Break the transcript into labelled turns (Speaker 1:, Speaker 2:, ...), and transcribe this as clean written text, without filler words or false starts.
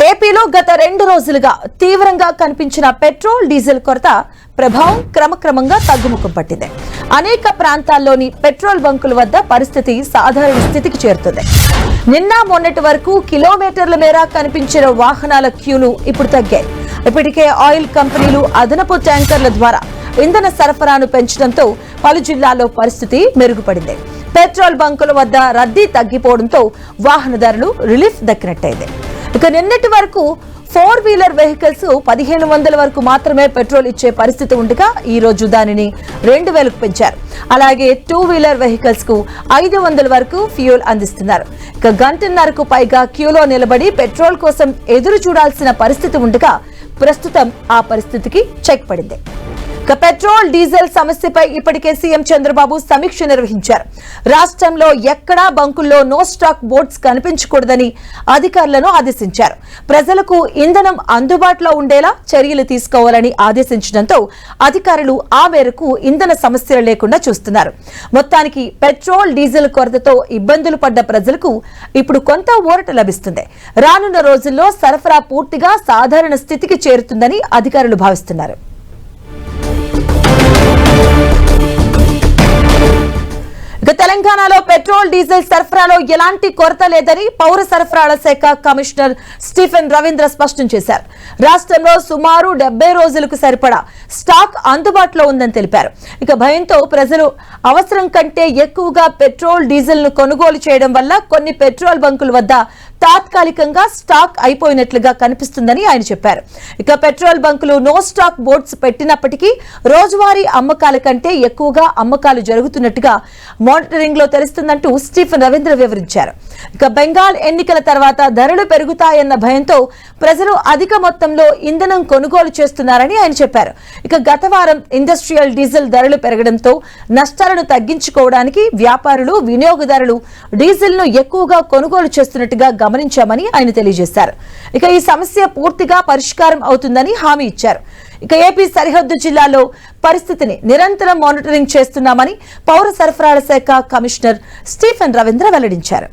Speaker 1: ఏపీలో గత 2 రోజులుగా తీవ్రంగా కనిపించిన పెట్రోల్ డీజిల్ కొరత ప్రభావం క్రమక్రమంగా తగ్గుముఖం పట్టింది. అనేక ప్రాంతాల్లోని పెట్రోల్ బంకుల వద్ద పరిస్థితి సాధారణ స్థితికి చేరుతుంది. నిన్న మొన్నటి వరకు కిలోమీటర్ల మేర కనిపించిన వాహనాల క్యూలు ఇప్పుడు తగ్గాయి. ఇప్పటికే ఆయిల్ కంపెనీలు అదనపు ట్యాంకర్ల ద్వారా ఇంధన సరఫరాను పెంచడంతో పలు జిల్లాల్లో పరిస్థితి మెరుగుపడింది. పెట్రోల్ బంకుల వద్ద రద్దీ తగ్గిపోవడంతో వాహనదారులు రిలీఫ్ దక్కినట్టయింది. ఇక నిన్నటి వరకు 4 వీలర్ వెహికల్స్ 1500 వరకు మాత్రమే పెట్రోల్ ఇచ్చే పరిస్థితి ఉండగా ఈ రోజు దానిని 2000కు పెంచారు. అలాగే 2 వీలర్ వెహికల్స్ కు 500 వరకు ఫ్యూయల్ అందిస్తున్నారు. ఇక గంటన్నరకు పైగా క్యూలో నిలబడి పెట్రోల్ కోసం ఎదురు చూడాల్సిన పరిస్థితి ఉండగా ప్రస్తుతం ఆ పరిస్థితికి చెక్ పడింది. ఇక పెట్రోల్ డీజిల్ సమస్యపై ఇప్పటికే సీఎం చంద్రబాబు సమీక్ష నిర్వహించారు. రాష్ట్రంలో ఎక్కడా బంకుల్లో నో స్టాక్ బోర్డ్స్ కనిపించకూడదని అధికారులను ఆదేశించారు. ప్రజలకు ఇంధనం అందుబాటులో ఉండేలా చర్యలు తీసుకోవాలని ఆదేశించడంతో అధికారులు ఆ మేరకు ఇంధన సమస్యలు లేకుండా చూస్తున్నారు. మొత్తానికి పెట్రోల్ డీజిల్ కొరతతో ఇబ్బందులు పడ్డ ప్రజలకు ఇప్పుడు కొంత ఊరట లభిస్తుంది. రానున్న రోజుల్లో సరఫరా పూర్తిగా సాధారణ స్థితికి చేరుతుందని అధికారులు భావిస్తున్నారు. తెలంగాణలో పెట్రోల్ డీజిల్ సరఫరాలో ఎలాంటి కొరత లేదని పౌర సరఫరాల శాఖ కమిషనర్ స్టీఫెన్ రవీంద్ర స్పష్టం చేశారు. రాష్ట్రంలో సుమారు 70 రోజులకు సరిపడా స్టాక్ అందుబాటులో ఉందని తెలిపారు. ఇక భయంతో ప్రజలు అవసరం కంటే ఎక్కువగా పెట్రోల్ డీజిల్ ను కొనుగోలు చేయడం వల్ల కొన్ని పెట్రోల్ బంకుల వద్ద తాత్కాలికంగా స్టాక్ అయిపోయినట్లుగా కనిపిస్తుందని ఆయన చెప్పారు. ఇక పెట్రోల్ బంకులు నో స్టాక్ బోర్డ్స్ పెట్టినప్పటికీ రోజువారీ అమ్మకాల కంటే ఎక్కువగా అమ్మకాలు జరుగుతున్నట్టుగా మానిటరింగ్ లో తెలుస్తుందంటూ స్టీఫెన్ రవీంద్ర వివరించారు. ఇక బెంగాల్ ఎన్నికల తర్వాత ధరలు పెరుగుతాయన్న భయంతో ప్రజలు అధిక మొత్తంలో ఇంధనం కొనుగోలు చేస్తున్నారని ఆయన చెప్పారు. ఇక గత వారం ఇండస్ట్రియల్ డీజిల్ ధరలు పెరగడంతో నష్టాలను తగ్గించుకోవడానికి వ్యాపారులు వినియోగదారులు డీజిల్ ను ఎక్కువగా కొనుగోలు చేస్తున్నట్టుగా గమనించామని ఆయన తెలియజేశారు. ఇక ఈ సమస్య పూర్తిగా పరిష్కారం అవుతుందని హామీ ఇచ్చారు. ఇక ఏపీ సరిహద్దు జిల్లాలో పరిస్థితిని నిరంతరం మానిటరింగ్ చేస్తున్నామని పౌర సరఫరాల శాఖ కమిషనర్ స్టీఫెన్ రవీంద్ర వెల్లడించారు.